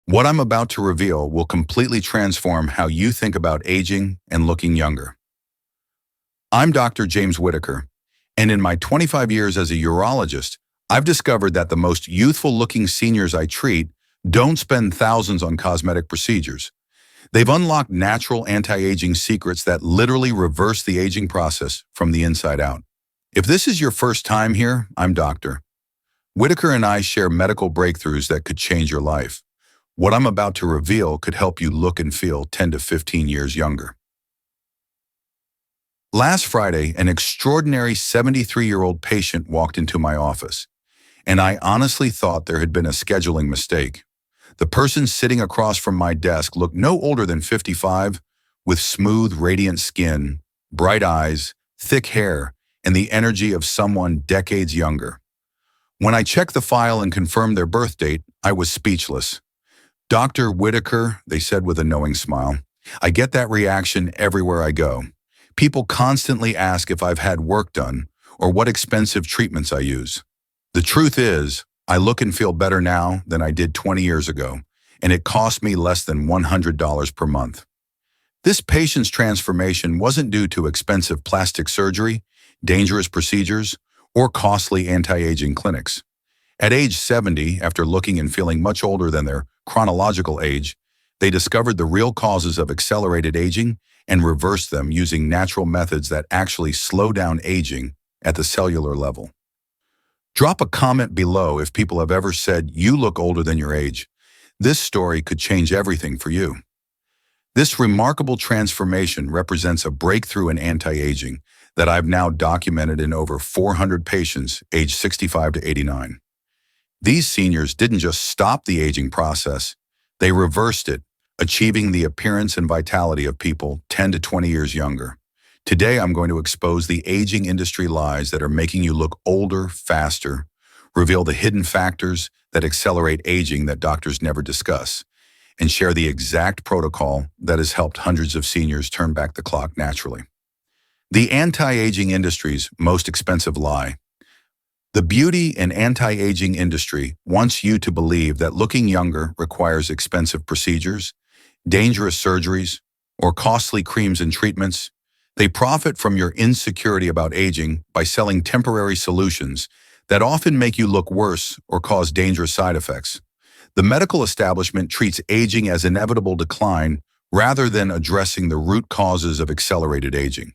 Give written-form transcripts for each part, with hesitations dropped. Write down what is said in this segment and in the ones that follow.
What I'm about to reveal will completely transform how you think about aging and looking younger. I'm Dr. James Whitaker, and in my 25 years as a urologist, I've discovered that the most youthful-looking seniors I treat don't spend thousands on cosmetic procedures. They've unlocked natural anti-aging secrets that literally reverse the aging process from the inside out. If this is your first time here, I'm Dr. Whitaker and I share medical breakthroughs that could change your life. What I'm about to reveal could help you look and feel 10 to 15 years younger. Last Friday, an extraordinary 73-year-old patient walked into my office, and I honestly thought there had been a scheduling mistake. The person sitting across from my desk looked no older than 55, with smooth, radiant skin, bright eyes, thick hair, and the energy of someone decades younger. When I checked the file and confirmed their birth date, I was speechless. "Dr. Whitaker," they said with a knowing smile, "I get that reaction everywhere I go. People constantly ask if I've had work done or what expensive treatments I use. The truth is, I look and feel better now than I did 20 years ago, and it cost me less than $100 per month." This patient's transformation wasn't due to expensive plastic surgery, dangerous procedures, or costly anti-aging clinics. At age 70, after looking and feeling much older than their chronological age, they discovered the real causes of accelerated aging and reversed them using natural methods that actually slow down aging at the cellular level. Drop a comment below if people have ever said you look older than your age. This story could change everything for you. This remarkable transformation represents a breakthrough in anti-aging that I've now documented in over 400 patients aged 65 to 89. These seniors didn't just stop the aging process, they reversed it, achieving the appearance and vitality of people 10 to 20 years younger. Today, I'm going to expose the aging industry lies that are making you look older faster, reveal the hidden factors that accelerate aging that doctors never discuss, and share the exact protocol that has helped hundreds of seniors turn back the clock naturally. The anti-aging industry's most expensive lie. The beauty and anti-aging industry wants you to believe that looking younger requires expensive procedures, dangerous surgeries, or costly creams and treatments. They profit from your insecurity about aging by selling temporary solutions that often make you look worse or cause dangerous side effects. The medical establishment treats aging as inevitable decline rather than addressing the root causes of accelerated aging.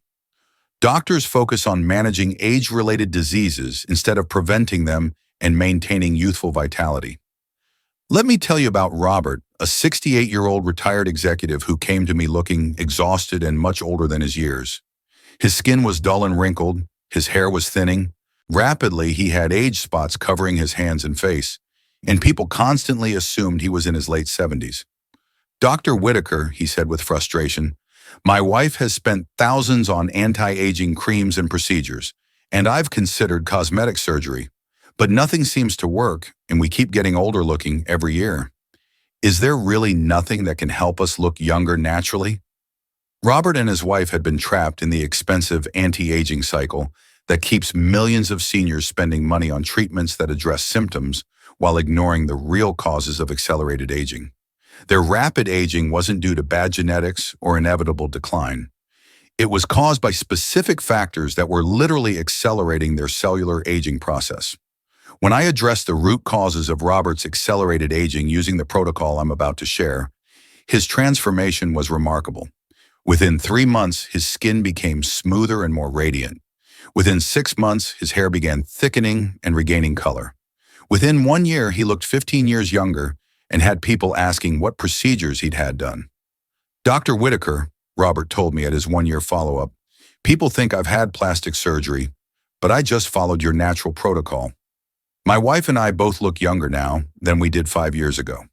Doctors focus on managing age-related diseases instead of preventing them and maintaining youthful vitality. Let me tell you about Robert, a 68-year-old retired executive who came to me looking exhausted and much older than his years. His skin was dull and wrinkled, his hair was thinning. Rapidly, he had age spots covering his hands and face, and people constantly assumed he was in his late 70s. "Dr. Whitaker," he said with frustration, "my wife has spent thousands on anti-aging creams and procedures, and I've considered cosmetic surgery, but nothing seems to work, and we keep getting older looking every year. Is there really nothing that can help us look younger naturally?" Robert and his wife had been trapped in the expensive anti-aging cycle that keeps millions of seniors spending money on treatments that address symptoms while ignoring the real causes of accelerated aging. Their rapid aging wasn't due to bad genetics or inevitable decline. It was caused by specific factors that were literally accelerating their cellular aging process. When I addressed the root causes of Robert's accelerated aging using the protocol I'm about to share, his transformation was remarkable. Within 3 months, his skin became smoother and more radiant. Within 6 months, his hair began thickening and regaining color. Within 1 year, he looked 15 years younger and had people asking what procedures he'd had done. "Dr. Whitaker," Robert told me at his 1-year follow-up, "people think I've had plastic surgery, but I just followed your natural protocol. My wife and I both look younger now than we did 5 years ago."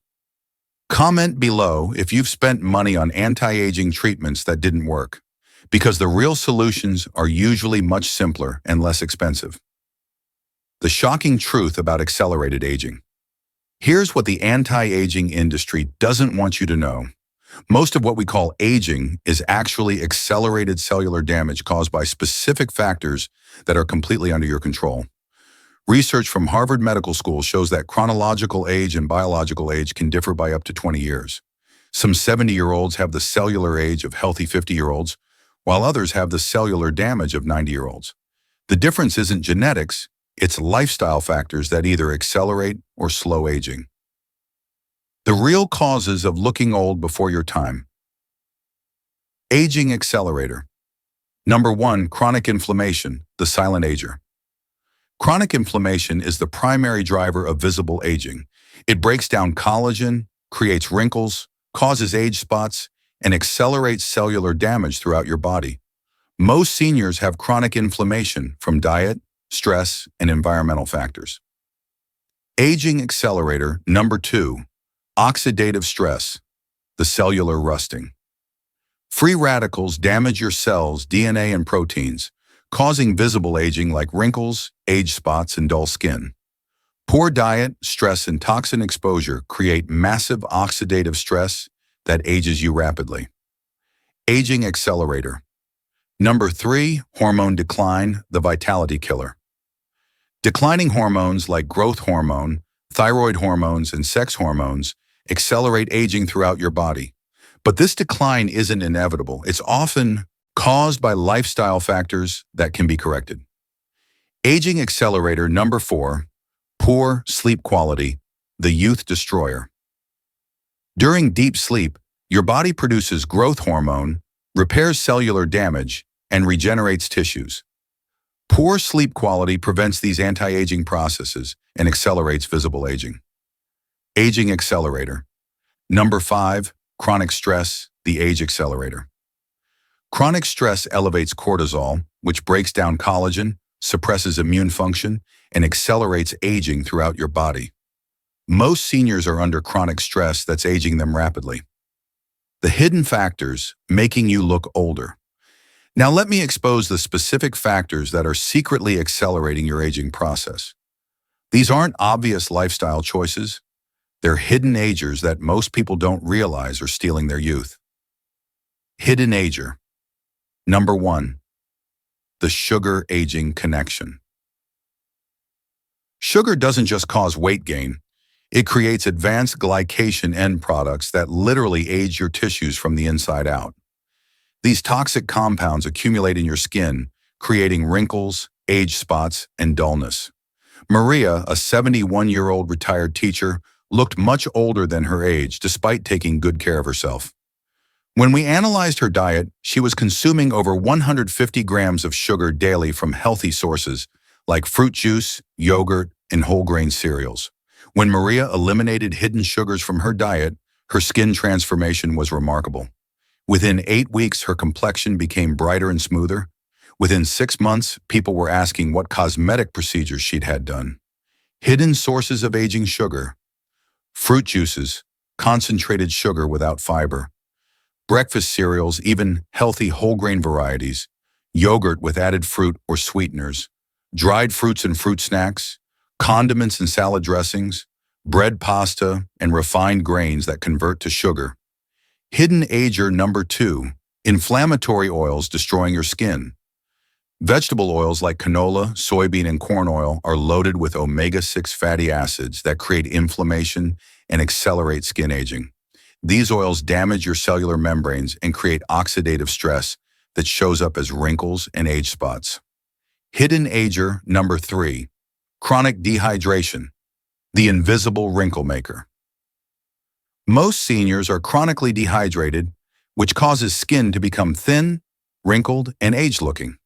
Comment below if you've spent money on anti-aging treatments that didn't work, because the real solutions are usually much simpler and less expensive. The shocking truth about accelerated aging. Here's what the anti-aging industry doesn't want you to know. Most of what we call aging is actually accelerated cellular damage caused by specific factors that are completely under your control. Research from Harvard Medical School shows that chronological age and biological age can differ by up to 20 years. Some 70-year-olds have the cellular age of healthy 50-year-olds, while others have the cellular damage of 90-year-olds. The difference isn't genetics, it's lifestyle factors that either accelerate or slow aging. The real causes of looking old before your time. Aging accelerator. Number 1, chronic inflammation, the silent ager. Chronic inflammation is the primary driver of visible aging. It breaks down collagen, creates wrinkles, causes age spots, and accelerates cellular damage throughout your body. Most seniors have chronic inflammation from diet, stress, and environmental factors. Aging accelerator. Number 2, oxidative stress, the cellular rusting. Free radicals damage your cells, DNA, and proteins, causing visible aging like wrinkles, age spots, and dull skin. Poor diet, stress, and toxin exposure create massive oxidative stress that ages you rapidly. Aging accelerator. Number 3, hormone decline, the vitality killer. Declining hormones like growth hormone, thyroid hormones, and sex hormones accelerate aging throughout your body. But this decline isn't inevitable. It's often caused by lifestyle factors that can be corrected. Aging accelerator. Number 4, poor sleep quality, the youth destroyer. During deep sleep, your body produces growth hormone, repairs cellular damage, and regenerates tissues. Poor sleep quality prevents these anti-aging processes and accelerates visible aging. Aging accelerator. Number 5, chronic stress, the age accelerator. Chronic stress elevates cortisol, which breaks down collagen, suppresses immune function, and accelerates aging throughout your body. Most seniors are under chronic stress that's aging them rapidly. The hidden factors making you look older. Now let me expose the specific factors that are secretly accelerating your aging process. These aren't obvious lifestyle choices. They're hidden agers that most people don't realize are stealing their youth. Hidden ager. Number 1, the sugar aging connection. Sugar doesn't just cause weight gain. It creates advanced glycation end products that literally age your tissues from the inside out. These toxic compounds accumulate in your skin, creating wrinkles, age spots, and dullness. Maria, a 71-year-old retired teacher, looked much older than her age despite taking good care of herself. When we analyzed her diet, she was consuming over 150 grams of sugar daily from healthy sources like fruit juice, yogurt, and whole grain cereals. When Maria eliminated hidden sugars from her diet, her skin transformation was remarkable. Within 8 weeks, her complexion became brighter and smoother. Within 6 months, people were asking what cosmetic procedures she'd had done. Hidden sources of aging sugar. Fruit juices, concentrated sugar without fiber. Breakfast cereals, even healthy whole grain varieties. Yogurt with added fruit or sweeteners. Dried fruits and fruit snacks. Condiments and salad dressings. Bread, pasta, and refined grains that convert to sugar. Hidden ager. Number 2, inflammatory oils destroying your skin. Vegetable oils like canola, soybean, and corn oil are loaded with omega-6 fatty acids that create inflammation and accelerate skin aging. These oils damage your cellular membranes and create oxidative stress that shows up as wrinkles and age spots. Hidden ager. Number 3, chronic dehydration, the invisible wrinkle maker. Most seniors are chronically dehydrated, which causes skin to become thin, wrinkled, and aged-looking.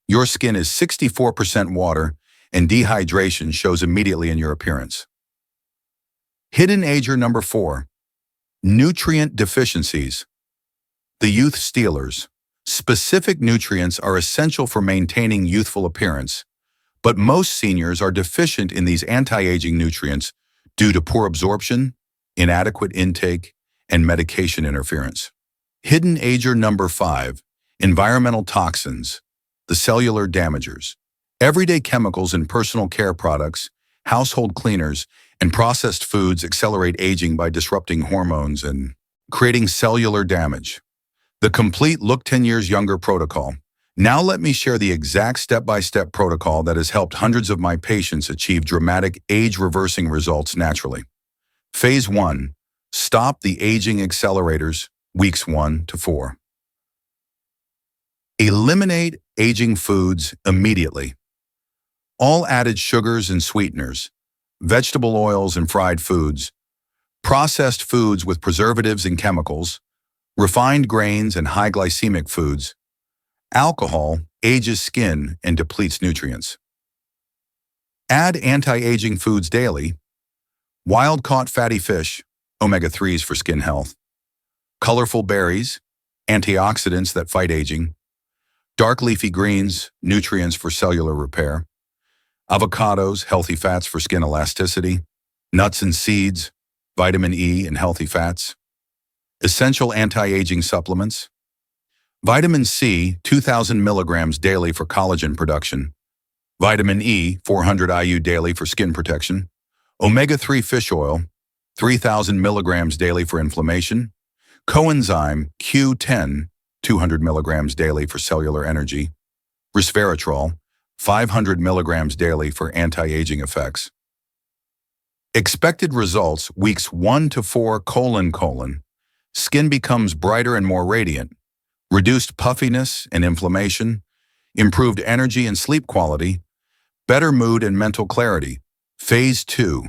Your skin is 64% water, and dehydration shows immediately in your appearance. Hidden ager. Number 4, nutrient deficiencies, the youth stealers. Specific nutrients are essential for maintaining youthful appearance, but most seniors are deficient in these anti-aging nutrients due to poor absorption, inadequate intake, and medication interference. Hidden ager. Number 5, environmental toxins, the cellular damagers. Everyday chemicals in personal care products, household cleaners, and processed foods accelerate aging by disrupting hormones and creating cellular damage. The complete Look 10 Years Younger protocol. Now let me share the exact step-by-step protocol that has helped hundreds of my patients achieve dramatic age-reversing results naturally. Phase 1. Stop the aging accelerators, weeks 1 to 4. Eliminate aging foods immediately. All added sugars and sweeteners, vegetable oils and fried foods, processed foods with preservatives and chemicals, refined grains and high glycemic foods. Alcohol ages skin and depletes nutrients. Add anti-aging foods daily. Wild-caught fatty fish, omega-3s for skin health. Colorful berries, antioxidants that fight aging. Dark leafy greens, nutrients for cellular repair. Avocados, healthy fats for skin elasticity. Nuts and seeds, vitamin E and healthy fats. Essential anti-aging supplements. Vitamin C, 2,000 milligrams daily for collagen production. Vitamin E, 400 IU daily for skin protection. Omega-3 fish oil, 3,000 milligrams daily for inflammation. Coenzyme Q10, 200 milligrams daily for cellular energy. Resveratrol, 500 milligrams daily for anti-aging effects. Expected results, weeks 1 to 4, skin becomes brighter and more radiant. Reduced puffiness and inflammation, improved energy and sleep quality, better mood and mental clarity. Phase 2,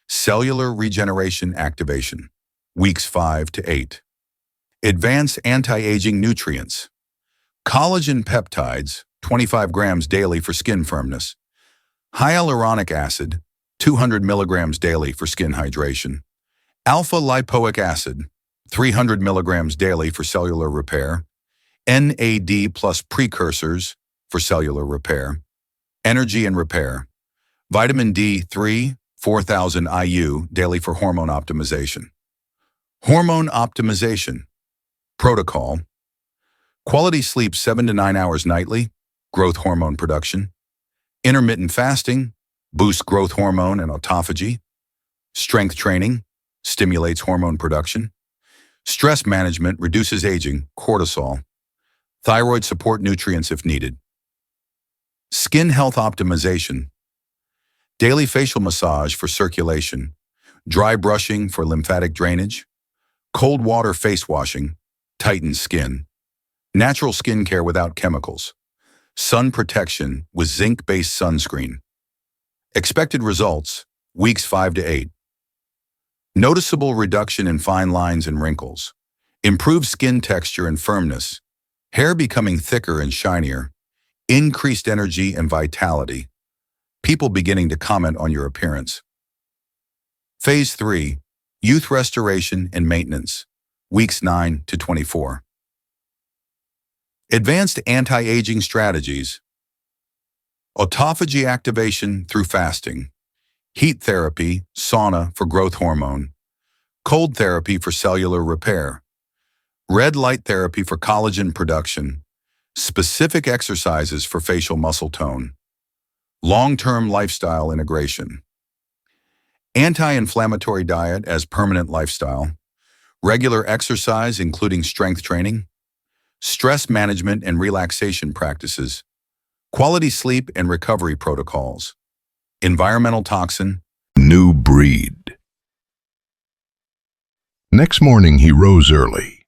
cellular regeneration activation, weeks 5 to 8. Advance anti-aging nutrients. Collagen peptides, 25 grams daily for skin firmness. Hyaluronic acid, 200 milligrams daily for skin hydration. Alpha lipoic acid, 300 milligrams daily for cellular repair. NAD plus precursors for cellular repair. Energy and repair. Vitamin D3, 4,000 IU daily for hormone optimization. Hormone optimization. Protocol. Quality sleep 7 to 9 hours nightly, growth hormone production. Intermittent fasting, boosts growth hormone and autophagy. Strength training, stimulates hormone production. Stress management reduces aging, cortisol. Thyroid support nutrients if needed. Skin health optimization. Daily facial massage for circulation. Dry brushing for lymphatic drainage. Cold water face washing, tightens skin. Natural skincare without chemicals. Sun protection with zinc-based sunscreen. Expected results, weeks 5 to 8. Noticeable reduction in fine lines and wrinkles. Improved skin texture and firmness. Hair becoming thicker and shinier. Increased energy and vitality. People beginning to comment on your appearance. Phase 3, youth restoration and maintenance, weeks 9 to 24. Advanced anti-aging strategies. Autophagy activation through fasting. Heat therapy, sauna for growth hormone. Cold therapy for cellular repair. Red light therapy for collagen production. Specific exercises for facial muscle tone. Long-term lifestyle integration. Anti-inflammatory diet as permanent lifestyle. Regular exercise including strength training. Stress management and relaxation practices. Quality sleep and recovery protocols. Environmental toxin. New breed. Next morning he rose early.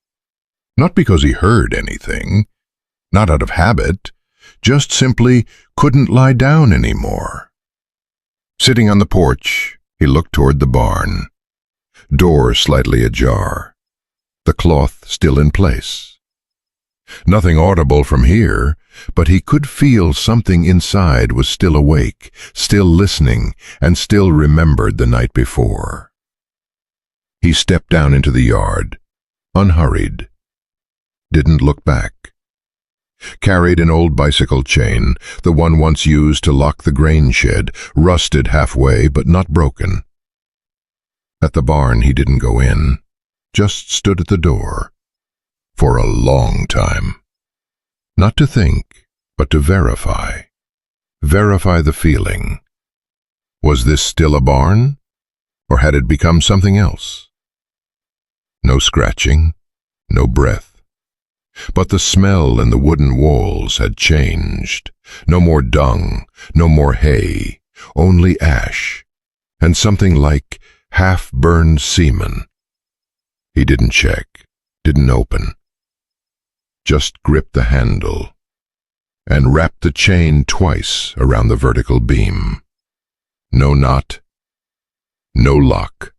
Not because he heard anything, not out of habit, just simply couldn't lie down anymore. Sitting on the porch, he looked toward the barn. Door slightly ajar. The cloth still in place. Nothing audible from here, but he could feel something inside was still awake, still listening, and still remembered the night before. He stepped down into the yard, unhurried. Didn't look back. Carried an old bicycle chain, the one once used to lock the grain shed, rusted halfway but not broken. At the barn he didn't go in, just stood at the door. For a long time. Not to think, but to verify. Verify the feeling. Was this still a barn? Or had it become something else? No scratching, no breath. But the smell in the wooden walls had changed. No more dung, no more hay, only ash, and something like half-burned semen. He didn't check, didn't open. Just gripped the handle and wrapped the chain twice around the vertical beam. No knot, no lock.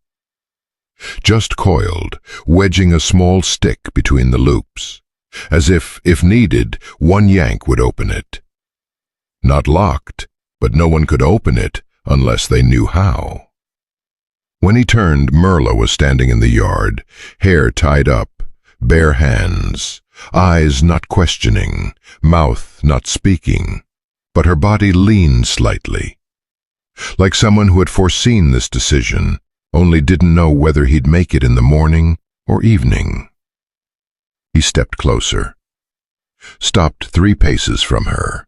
Just coiled, wedging a small stick between the loops, as if needed, one yank would open it. Not locked, but no one could open it unless they knew how. When he turned, Merla was standing in the yard, hair tied up, bare hands, eyes not questioning, mouth not speaking, but her body leaned slightly, like someone who had foreseen this decision, only didn't know whether he'd make it in the morning or evening. He stepped closer, stopped 3 paces from her.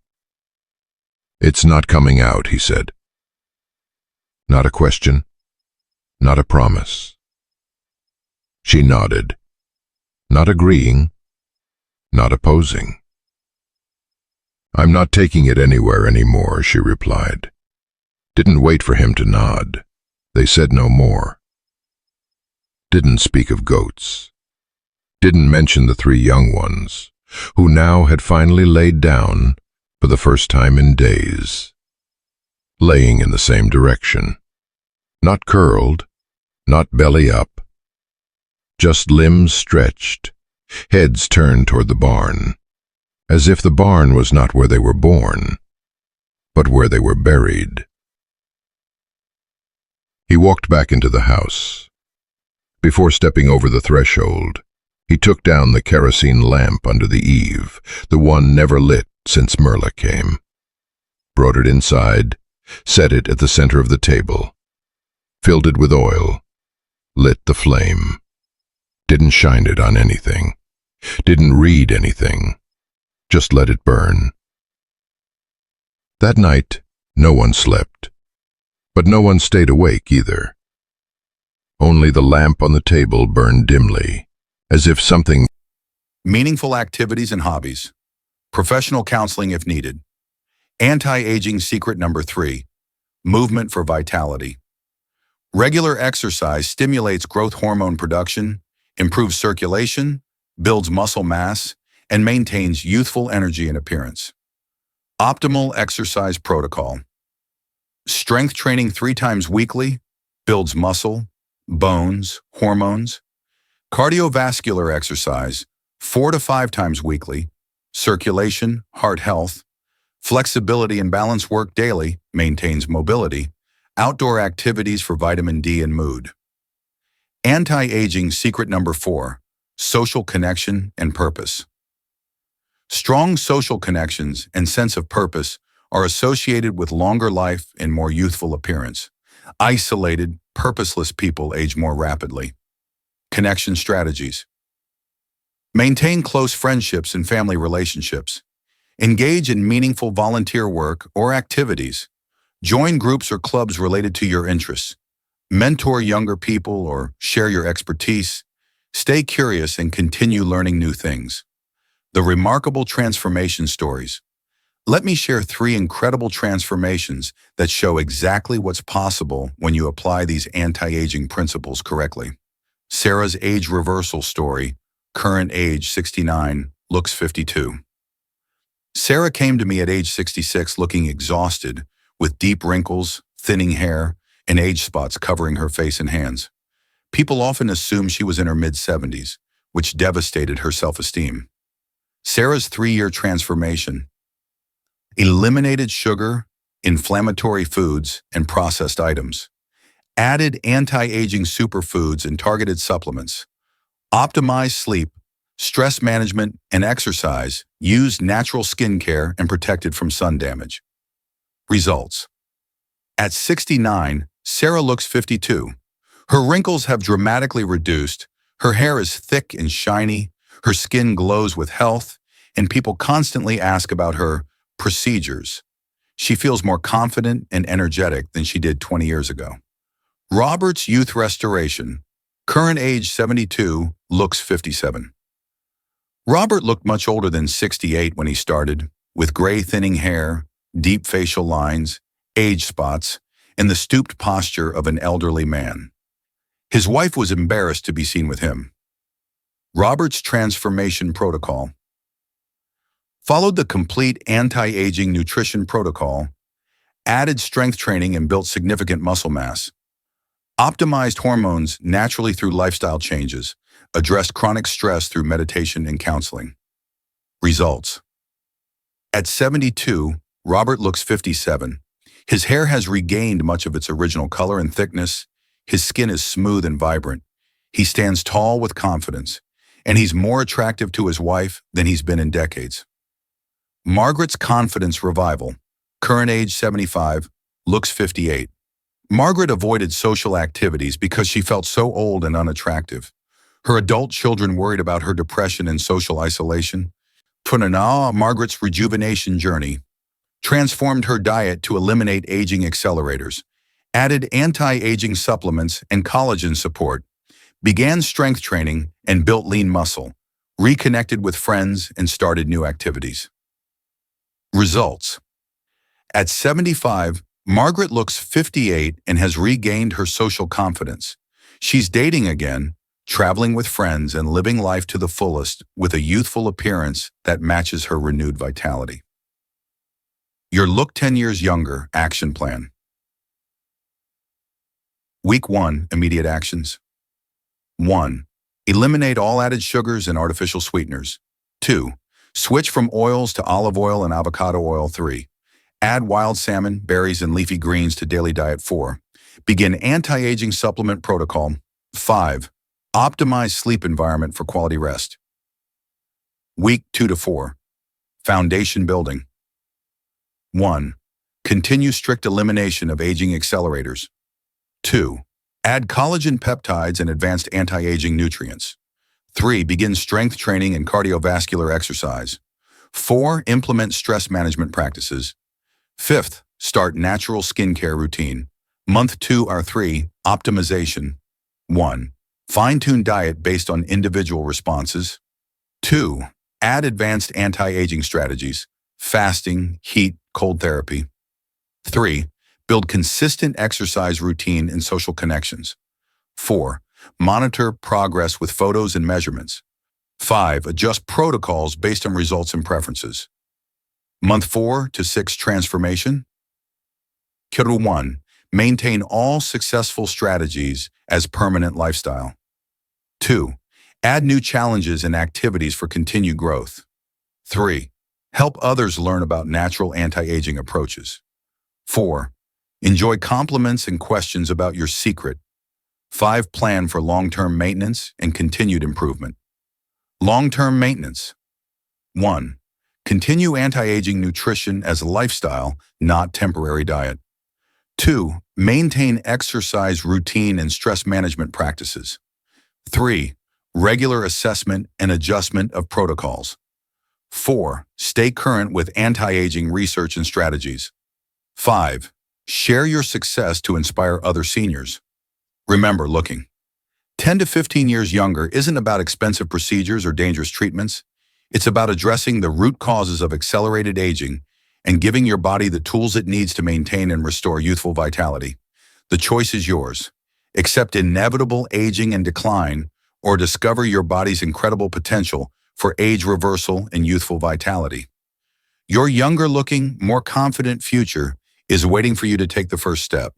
"It's not coming out," he said. Not a question, not a promise. She nodded, not agreeing, not opposing. "I'm not taking it anywhere anymore," she replied. Didn't wait for him to nod. They said no more. Didn't speak of goats. Didn't mention the 3 young ones, who now had finally laid down for the first time in days, laying in the same direction. Not curled, not belly up, just limbs stretched, heads turned toward the barn, as if the barn was not where they were born, but where they were buried. He walked back into the house. Before stepping over the threshold, he took down the kerosene lamp under the eave, the one never lit since Merla came. Brought it inside, set it at the center of the table, filled it with oil, lit the flame. Didn't shine it on anything, didn't read anything, just let it burn. That night, no one slept, but no one stayed awake either. Only the lamp on the table burned dimly, as if something. Meaningful activities and hobbies. Professional counseling if needed. Anti-aging secret number 3. Movement for vitality. Regular exercise stimulates growth hormone production, improves circulation, builds muscle mass, and maintains youthful energy and appearance. Optimal exercise protocol. Strength training 3 times weekly builds muscle, bones, hormones. Cardiovascular exercise 4 to 5 times weekly, circulation, heart health. Flexibility and balance work daily maintains mobility. Outdoor activities for vitamin D and mood. Anti-aging secret number 4. Social connection and purpose. Strong social connections and sense of purpose are associated with longer life and more youthful appearance. Isolated, purposeless people age more rapidly. Connection strategies. Maintain close friendships and family relationships. Engage in meaningful volunteer work or activities. Join groups or clubs related to your interests. Mentor younger people or share your expertise. Stay curious and continue learning new things. The remarkable transformation stories. Let me share 3 incredible transformations that show exactly what's possible when you apply these anti-aging principles correctly. Sarah's age reversal story, current age 69, looks 52. Sarah came to me at age 66 looking exhausted, with deep wrinkles, thinning hair, and age spots covering her face and hands. People often assumed she was in her mid-70s, which devastated her self-esteem. Sarah's 3-year transformation. Eliminated sugar, inflammatory foods, and processed items. Added anti-aging superfoods and targeted supplements. Optimized sleep, stress management, and exercise. Used natural skincare and protected from sun damage. Results. At 69, Sarah looks 52. Her wrinkles have dramatically reduced, her hair is thick and shiny, her skin glows with health, and people constantly ask about her procedures. She feels more confident and energetic than she did 20 years ago. Robert's Youth Restoration, current age 72, looks 57. Robert looked much older than 68 when he started, with gray thinning hair, deep facial lines, age spots, and the stooped posture of an elderly man. His wife was embarrassed to be seen with him. Robert's transformation protocol followed the complete anti-aging nutrition protocol, added strength training and built significant muscle mass, optimized hormones naturally through lifestyle changes, addressed chronic stress through meditation and counseling. Results. At 72, Robert looks 57. His hair has regained much of its original color and thickness. His skin is smooth and vibrant. He stands tall with confidence, and he's more attractive to his wife than he's been in decades. Margaret's confidence revival, current age 75, looks 58. Margaret avoided social activities because she felt so old and unattractive. Her adult children worried about her depression and social isolation. Margaret's rejuvenation journey transformed her diet to eliminate aging accelerators, added anti-aging supplements and collagen support, began strength training and built lean muscle, reconnected with friends and started new activities. Results. At 75, Margaret looks 58 and has regained her social confidence. She's dating again, traveling with friends and living life to the fullest with a youthful appearance that matches her renewed vitality. Your Look 10 Years Younger Action Plan. Week 1, Immediate Actions. 1. Eliminate all added sugars and artificial sweeteners. 2. Switch from oils to olive oil and avocado oil. 3. Add wild salmon, berries, and leafy greens to daily diet. 4. Begin anti-aging supplement protocol. 5. Optimize sleep environment for quality rest. Week 2 to 4. Foundation building. 1. Continue strict elimination of aging accelerators. 2. Add collagen peptides and advanced anti-aging nutrients. 3. Begin strength training and cardiovascular exercise. 4. Implement stress management practices. 5th, start natural skincare routine. Month 2 or 3, optimization. 1. Fine-tune diet based on individual responses. 2. Add advanced anti-aging strategies, fasting, heat, cold therapy. 3. Build consistent exercise routine and social connections. 4. Monitor progress with photos and measurements. 5. Adjust protocols based on results and preferences. Month 4 to 6 transformation. 1. Maintain all successful strategies as permanent lifestyle. 2. Add new challenges and activities for continued growth. 3. Help others learn about natural anti-aging approaches. 4. Enjoy compliments and questions about your secret. 5. Plan for long-term maintenance and continued improvement. Long-term maintenance. 1. Continue anti-aging nutrition as a lifestyle, not temporary diet. 2. Maintain exercise routine and stress management practices. 3. Regular assessment and adjustment of protocols. 4. Stay current with anti-aging research and strategies. 5. Share your success to inspire other seniors. Remember, looking 10 to 15 years younger isn't about expensive procedures or dangerous treatments. It's about addressing the root causes of accelerated aging and giving your body the tools it needs to maintain and restore youthful vitality. The choice is yours. Accept inevitable aging and decline, or discover your body's incredible potential for age reversal and youthful vitality. Your younger-looking, more confident future is waiting for you to take the first step.